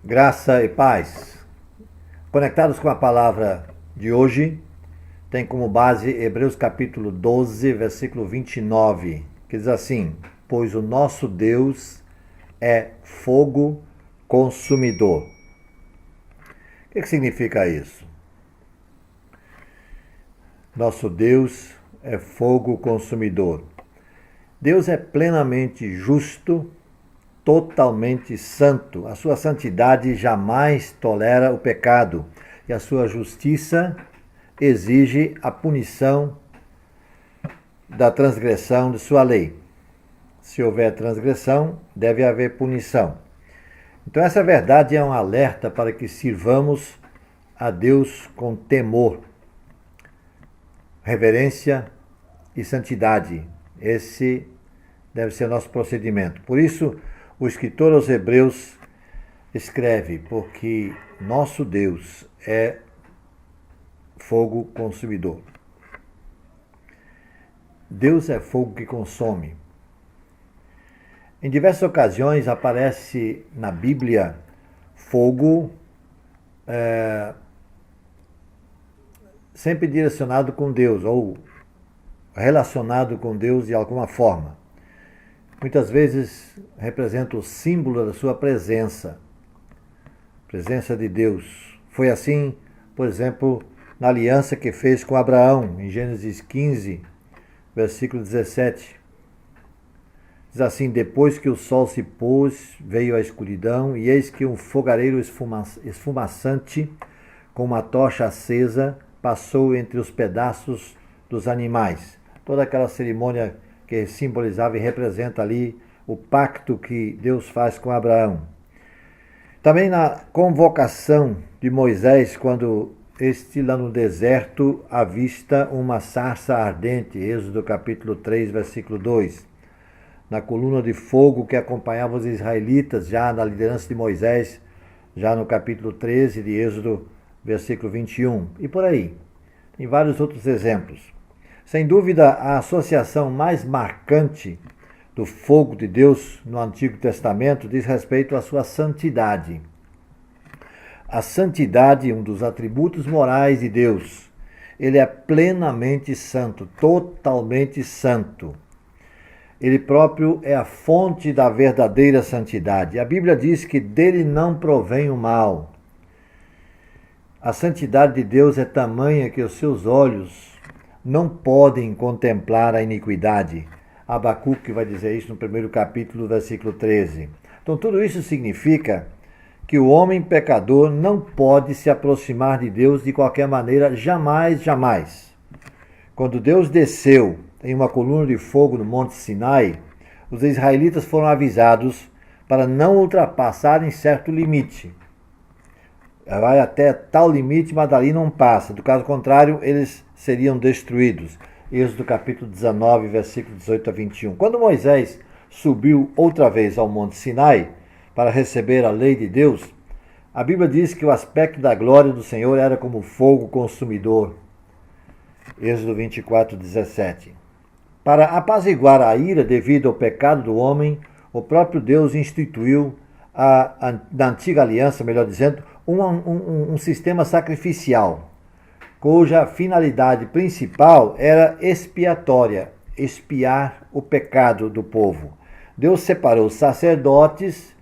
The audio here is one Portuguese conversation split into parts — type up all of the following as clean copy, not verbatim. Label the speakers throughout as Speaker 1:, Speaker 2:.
Speaker 1: Graça e paz. Conectados com a palavra de hoje, tem como base Hebreus capítulo 12, versículo 29, que diz assim: pois o nosso Deus é fogo consumidor. O que significa isso? Nosso Deus é fogo consumidor. Deus é plenamente justo, totalmente santo. A sua santidade jamais tolera o pecado e a sua justiça exige a punição da transgressão de sua lei. Se houver transgressão, deve haver punição. Então essa verdade é um alerta para que sirvamos a Deus com temor, reverência e santidade. Esse deve ser o nosso procedimento. Por isso, o escritor aos Hebreus escreve: porque nosso Deus é fogo consumidor. Deus é fogo que consome. Em diversas ocasiões aparece na Bíblia fogo sempre direcionado com Deus ou relacionado com Deus de alguma forma. Muitas vezes representa o símbolo da sua presença de Deus. Foi assim, por exemplo, na aliança que fez com Abraão, em Gênesis 15, versículo 17. Diz assim: depois que o sol se pôs, veio a escuridão, e eis que um fogareiro esfumaçante, com uma tocha acesa, passou entre os pedaços dos animais. Toda aquela cerimônia que simbolizava e representa ali o pacto que Deus faz com Abraão. Também na convocação de Moisés, quando este lá no deserto avista uma sarça ardente, Êxodo capítulo 3, versículo 2. Na coluna de fogo que acompanhava os israelitas, já na liderança de Moisés, já no capítulo 13 de Êxodo, versículo 21, e por aí. Tem vários outros exemplos. Sem dúvida, a associação mais marcante do fogo de Deus no Antigo Testamento diz respeito à sua santidade. A santidade é um dos atributos morais de Deus. Ele é plenamente santo, totalmente santo. Ele próprio é a fonte da verdadeira santidade. A Bíblia diz que dele não provém o mal. A santidade de Deus é tamanha que os seus olhos não podem contemplar a iniquidade. Abacuque vai dizer isso no primeiro capítulo, versículo 13. Então tudo isso significa que o homem pecador não pode se aproximar de Deus de qualquer maneira, jamais, jamais. Quando Deus desceu em uma coluna de fogo no Monte Sinai, os israelitas foram avisados para não ultrapassarem certo limite. Vai até tal limite, mas dali não passa. Do caso contrário, eles seriam destruídos. Êxodo capítulo 19, versículo 18 a 21. Quando Moisés subiu outra vez ao Monte Sinai para receber a lei de Deus, a Bíblia diz que o aspecto da glória do Senhor era como fogo consumidor. Êxodo 24, 17. Para apaziguar a ira devido ao pecado do homem, o próprio Deus instituiu, na antiga aliança, melhor dizendo, um sistema sacrificial, cuja finalidade principal era expiatória, expiar o pecado do povo. Deus separou sacerdotes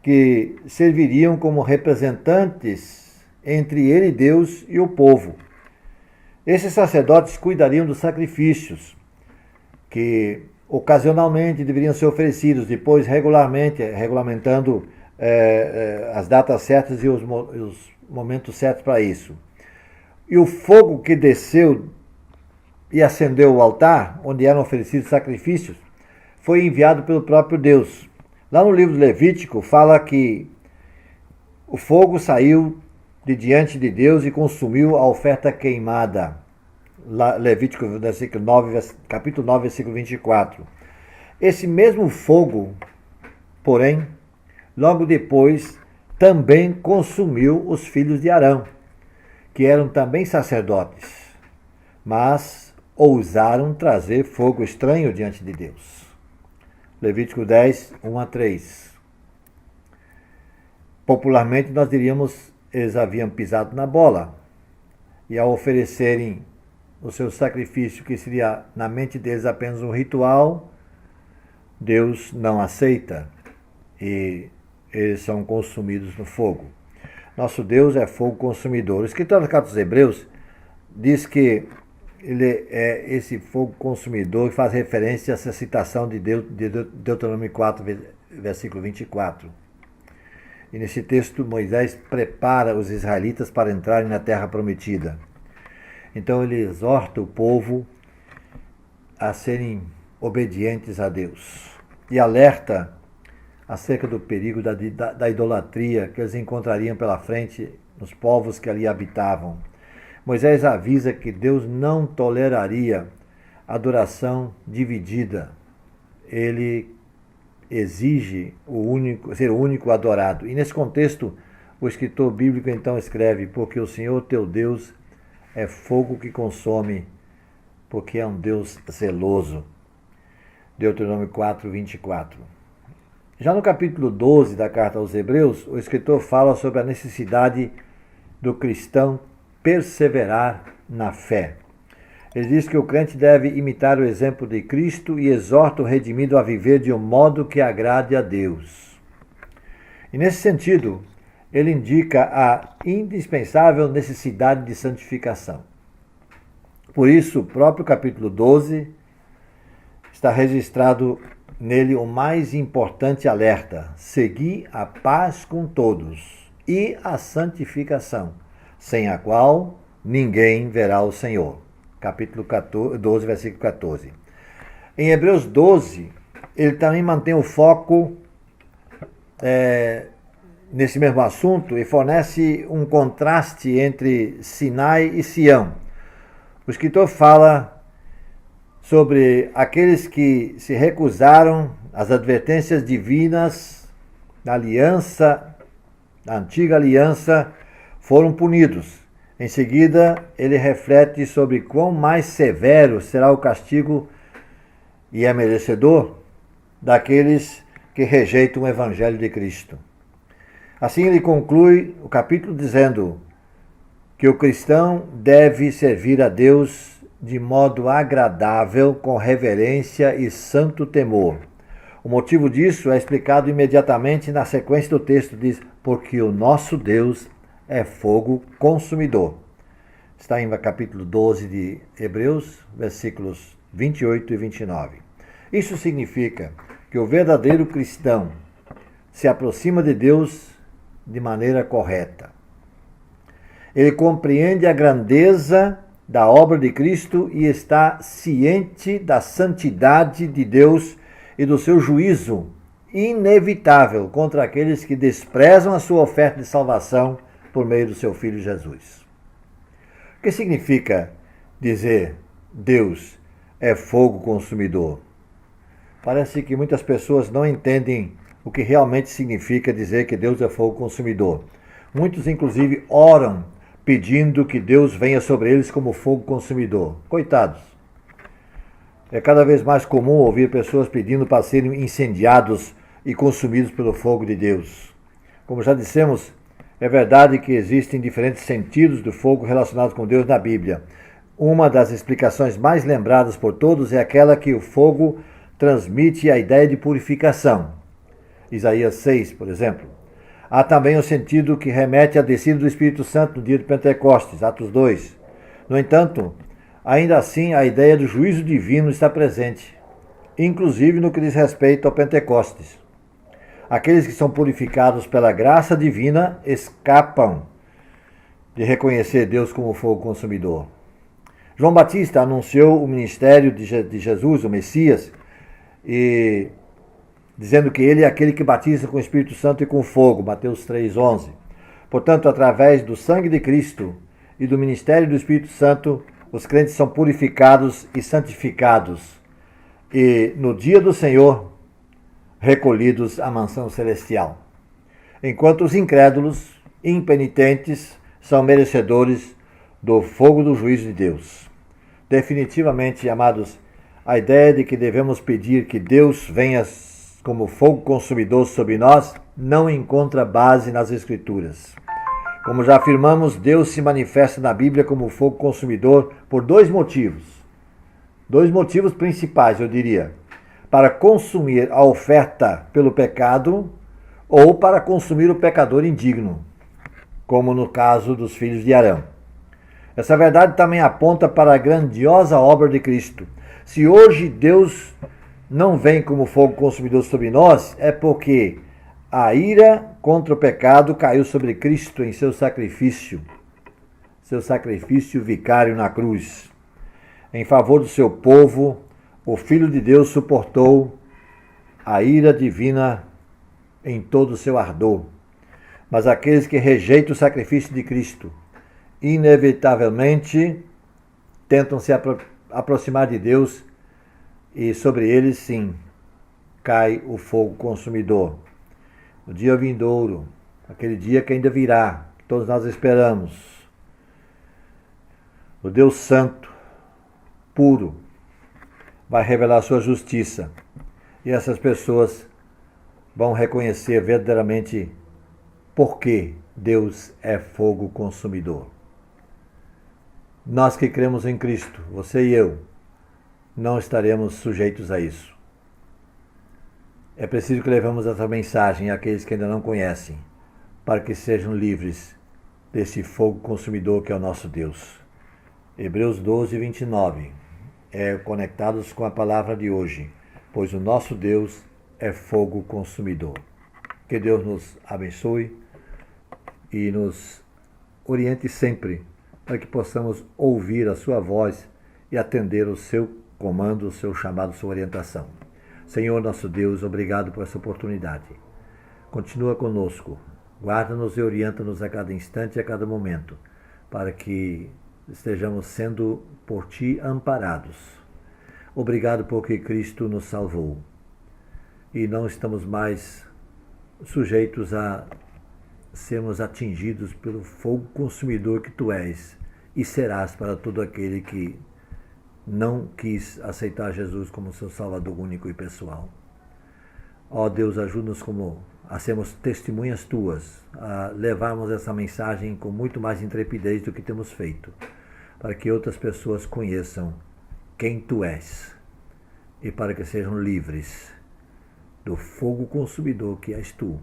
Speaker 1: que serviriam como representantes entre ele, Deus, e o povo. Esses sacerdotes cuidariam dos sacrifícios, que ocasionalmente deveriam ser oferecidos, depois regularmente, regulamentando as datas certas e os momentos certos para isso. E o fogo que desceu e acendeu o altar, onde eram oferecidos sacrifícios, foi enviado pelo próprio Deus. Lá no livro de Levítico fala que o fogo saiu de diante de Deus e consumiu a oferta queimada. Levítico capítulo 9, versículo 24. Esse mesmo fogo, porém, logo depois, também consumiu os filhos de Arão, que eram também sacerdotes, mas ousaram trazer fogo estranho diante de Deus. Levítico 10, 1 a 3. Popularmente nós diríamos, eles haviam pisado na bola. E ao oferecerem o seu sacrifício, que seria na mente deles apenas um ritual, Deus não aceita e eles são consumidos no fogo. Nosso Deus é fogo consumidor. O escritor da carta aos Hebreus diz que ele é esse fogo consumidor que faz referência a essa citação de Deuteronômio 4, versículo 24. E nesse texto Moisés prepara os israelitas para entrarem na terra prometida. Então ele exorta o povo a serem obedientes a Deus e alerta acerca do perigo da idolatria que eles encontrariam pela frente nos povos que ali habitavam. Moisés avisa que Deus não toleraria adoração dividida. Ele exige ser o único adorado. E nesse contexto, o escritor bíblico então escreve: porque o Senhor teu Deus é fogo que consome, porque é um Deus zeloso. Deuteronômio 4, 24. Já no capítulo 12 da carta aos Hebreus, o escritor fala sobre a necessidade do cristão perseverar na fé. Ele diz que o crente deve imitar o exemplo de Cristo e exorta o redimido a viver de um modo que agrade a Deus. E nesse sentido, ele indica a indispensável necessidade de santificação. Por isso, o próprio capítulo 12 está registrado nele o mais importante alerta: segui a paz com todos e a santificação, sem a qual ninguém verá o Senhor. Capítulo 12, versículo 14. Em Hebreus 12, ele também mantém o foco nesse mesmo assunto e fornece um contraste entre Sinai e Sião. O escritor fala sobre aqueles que se recusaram às advertências divinas da aliança, da antiga aliança, foram punidos. Em seguida, ele reflete sobre quão mais severo será o castigo, e é merecedor, daqueles que rejeitam o Evangelho de Cristo. Assim ele conclui o capítulo dizendo que o cristão deve servir a Deus de modo agradável, com reverência e santo temor. O motivo disso é explicado imediatamente na sequência do texto, diz: porque o nosso Deus é fogo consumidor. Está em capítulo 12 de Hebreus, versículos 28 e 29. Isso significa que o verdadeiro cristão se aproxima de Deus de maneira correta. Ele compreende a grandeza da obra de Cristo e está ciente da santidade de Deus e do seu juízo inevitável contra aqueles que desprezam a sua oferta de salvação por meio do seu Filho Jesus. O que significa dizer Deus é fogo consumidor? Parece que muitas pessoas não entendem o que realmente significa dizer que Deus é fogo consumidor. Muitos, inclusive, oram pedindo que Deus venha sobre eles como fogo consumidor. Coitados! É cada vez mais comum ouvir pessoas pedindo para serem incendiados e consumidos pelo fogo de Deus. Como já dissemos, é verdade que existem diferentes sentidos do fogo relacionados com Deus na Bíblia. Uma das explicações mais lembradas por todos é aquela que o fogo transmite a ideia de purificação. Isaías 6, por exemplo. Há também o sentido que remete à descida do Espírito Santo no dia de Pentecostes, Atos 2. No entanto, ainda assim a ideia do juízo divino está presente, inclusive no que diz respeito ao Pentecostes. Aqueles que são purificados pela graça divina escapam de reconhecer Deus como fogo consumidor. João Batista anunciou o ministério de Jesus, o Messias, e dizendo que ele é aquele que batiza com o Espírito Santo e com fogo, Mateus 3,11. Portanto, através do sangue de Cristo e do ministério do Espírito Santo, os crentes são purificados e santificados, e no dia do Senhor, recolhidos à mansão celestial. Enquanto os incrédulos, impenitentes, são merecedores do fogo do juízo de Deus. Definitivamente, amados, a ideia de que devemos pedir que Deus venha como fogo consumidor sobre nós não encontra base nas Escrituras. Como já afirmamos, Deus se manifesta na Bíblia como fogo consumidor por dois motivos. Dois motivos principais, eu diria. Para consumir a oferta pelo pecado ou para consumir o pecador indigno, como no caso dos filhos de Arão. Essa verdade também aponta para a grandiosa obra de Cristo. Se hoje Deus não vem como fogo consumidor sobre nós, é porque a ira contra o pecado caiu sobre Cristo em seu sacrifício vicário na cruz. Em favor do seu povo, o Filho de Deus suportou a ira divina em todo o seu ardor. Mas aqueles que rejeitam o sacrifício de Cristo, inevitavelmente tentam se aproximar de Deus e sobre eles, sim, cai o fogo consumidor. O dia vindouro, aquele dia que ainda virá, que todos nós esperamos. O Deus Santo, puro, vai revelar sua justiça. E essas pessoas vão reconhecer verdadeiramente por que Deus é fogo consumidor. Nós que cremos em Cristo, você e eu, não estaremos sujeitos a isso. É preciso que levemos essa mensagem àqueles que ainda não conhecem, para que sejam livres desse fogo consumidor que é o nosso Deus. Hebreus 12, 29. Conectados com a palavra de hoje, pois o nosso Deus é fogo consumidor. Que Deus nos abençoe e nos oriente sempre, para que possamos ouvir a sua voz e atender o seu comando, o seu chamado, sua orientação. Senhor nosso Deus, obrigado por essa oportunidade. Continua conosco, guarda-nos e orienta-nos a cada instante e a cada momento, para que estejamos sendo por Ti amparados. Obrigado porque Cristo nos salvou e não estamos mais sujeitos a sermos atingidos pelo fogo consumidor que Tu és e serás para todo aquele que não quis aceitar Jesus como seu Salvador único e pessoal. Ó Deus, ajuda-nos a sermos testemunhas Tuas, a levarmos essa mensagem com muito mais intrepidez do que temos feito, para que outras pessoas conheçam quem Tu és e para que sejam livres do fogo consumidor que és Tu,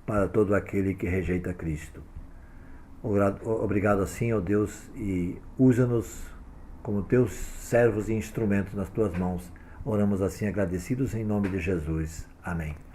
Speaker 1: para todo aquele que rejeita Cristo. Obrigado assim, ó Deus, e usa-nos como Teus servos e instrumentos nas Tuas mãos. Oramos assim agradecidos em nome de Jesus. Amém.